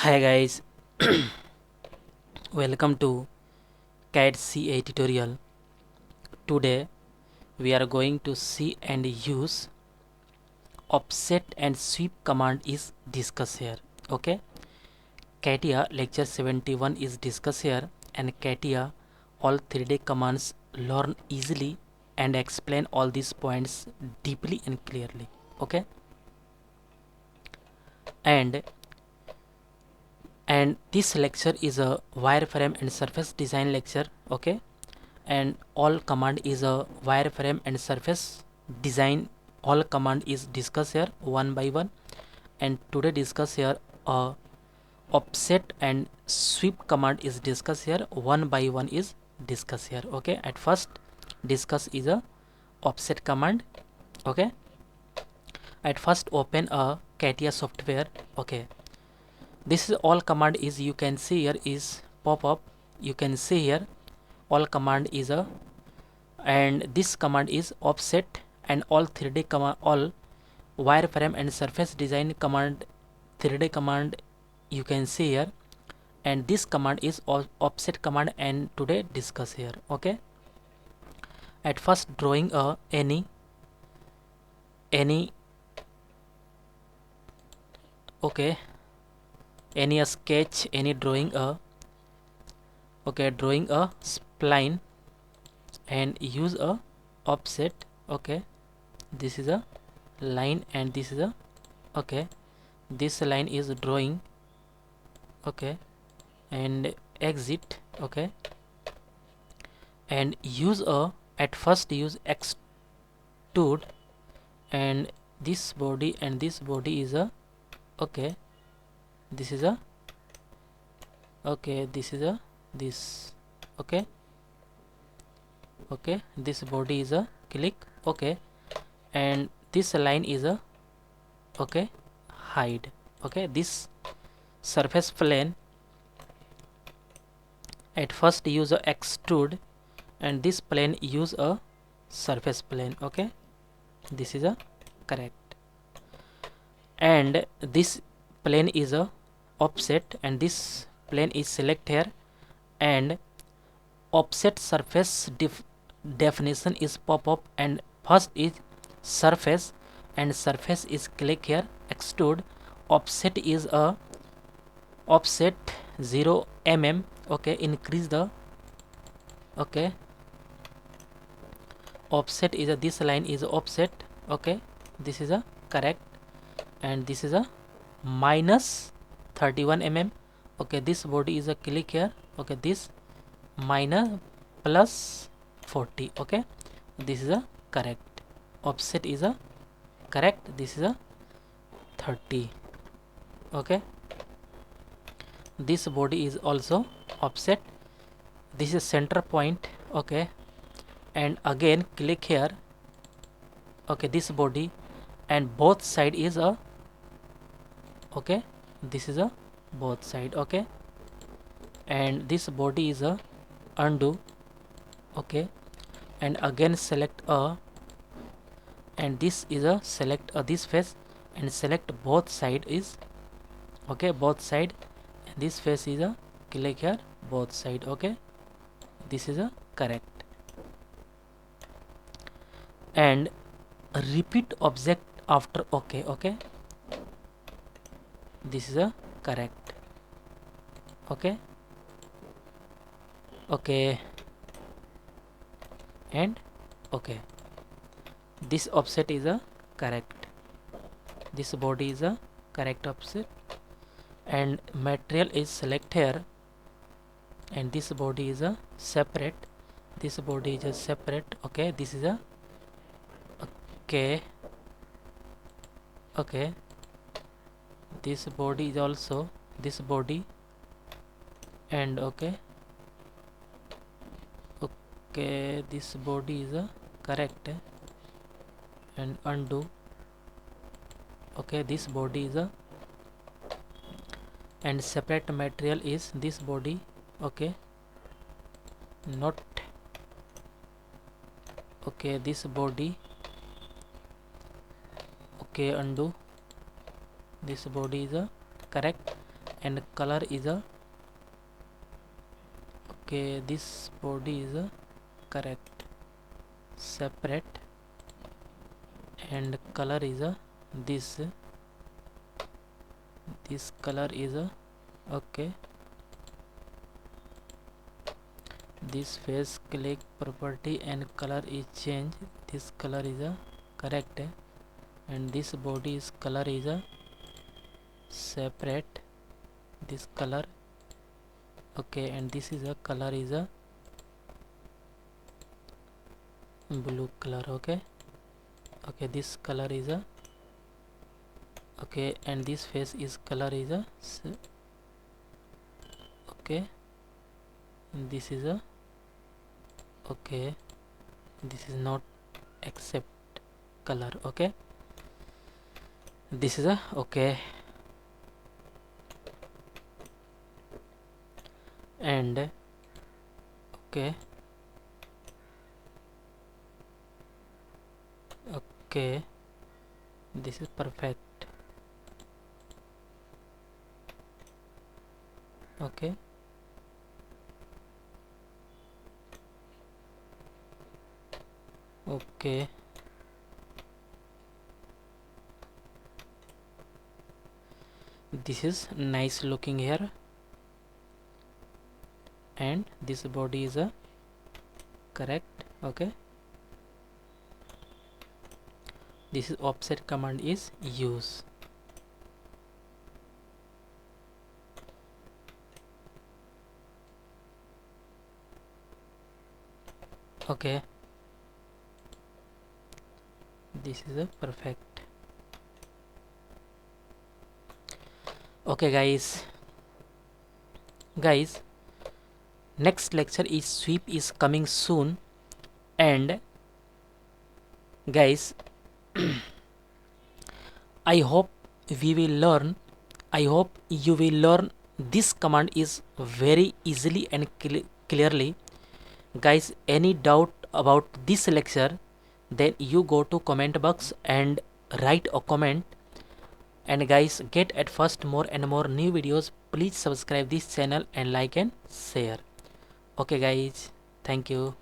Hi guys, welcome to CAD CA tutorial. Today we are going to see and use offset and sweep command is discussed here. Okay, CATIA lecture 71 is discussed here, and CATIA all 3D commands learn easily and explain all these points deeply and clearly. Okay, and this lecture is a wireframe and surface design lecture. Okay, and all command is a wireframe and surface design. All command is discussed here one by one, and today discuss here offset and sweep command is discussed here one by one is discussed here. Okay, at first discuss is a offset command. Okay, at first open a CATIA software. Okay, this is all command is you can see here is pop up. You can see here all command is a, and this command is offset, and all 3D command, all wireframe and surface design command 3D command you can see here, and this command is offset command, and today discuss here. Okay, at first drawing a any okay, any a sketch, any drawing a, okay, drawing a spline and use a offset. Okay, this is a line and this is a, okay, this line is drawing. Okay, and exit. Okay, and use a, at first use extrude, and this body and this body is a, okay, this is a, okay, this is a, this, okay, okay, this body is a click. Okay, and this line is a, okay, hide. Okay, this surface plane at first use a extrude, and this plane use a surface plane. Okay, this is a correct, and this plane is a offset, and this plane is select here, and offset surface definition is pop up, and first is surface, and surface is click here, extrude, offset is a offset 0 mm. Okay, increase the, okay, offset is a, this line is offset. Okay, this is a correct, and this is a minus 31 mm. Okay, this body is a click here. Okay, this minus plus 40. Okay, this is a correct, offset is a correct, this is a 30. Okay, this body is also offset, this is center point. Okay, and again click here. Okay, this body and both side is a, okay, this is a both side. Okay, and this body is a undo. Okay, and again select a, and this is a select a this face, and select both side is, okay, both side, and this face is a click here both side. Okay, this is a correct, and repeat object after. Okay, okay, this is a correct. Okay, okay, and okay, this offset is a correct, this body is a correct offset, and material is select here, and this body is a separate, this body is a separate. Okay, this is a, okay, okay, this body is also this body, and okay, okay, this body is a correct, and undo. Okay, this body is a, and separate material is this body. Okay, not, okay, this body. Okay, undo, this body is a correct, and color is a okay. This body is a correct, separate, and color is a this color is a okay. This face click property and color is changed. This color is a correct, and this body is color is a separate. This color okay, and this is a color is a blue color. Okay, okay, this color is a okay, and this face is color is a okay, and this is a okay, this is not accept color. Okay, this is a okay, and okay, okay, this is perfect. Okay, okay, this is nice looking here, and this body is a correct. Okay, this is offset command is use. Okay, this is a perfect. Okay guys, next lecture is sweep is coming soon, and guys I hope you will learn this command is very easily and clearly. Guys, any doubt about this lecture, then you go to comment box and write a comment. And guys, get at first more and more new videos. Please subscribe this channel and like and share. Okay guys, thank you.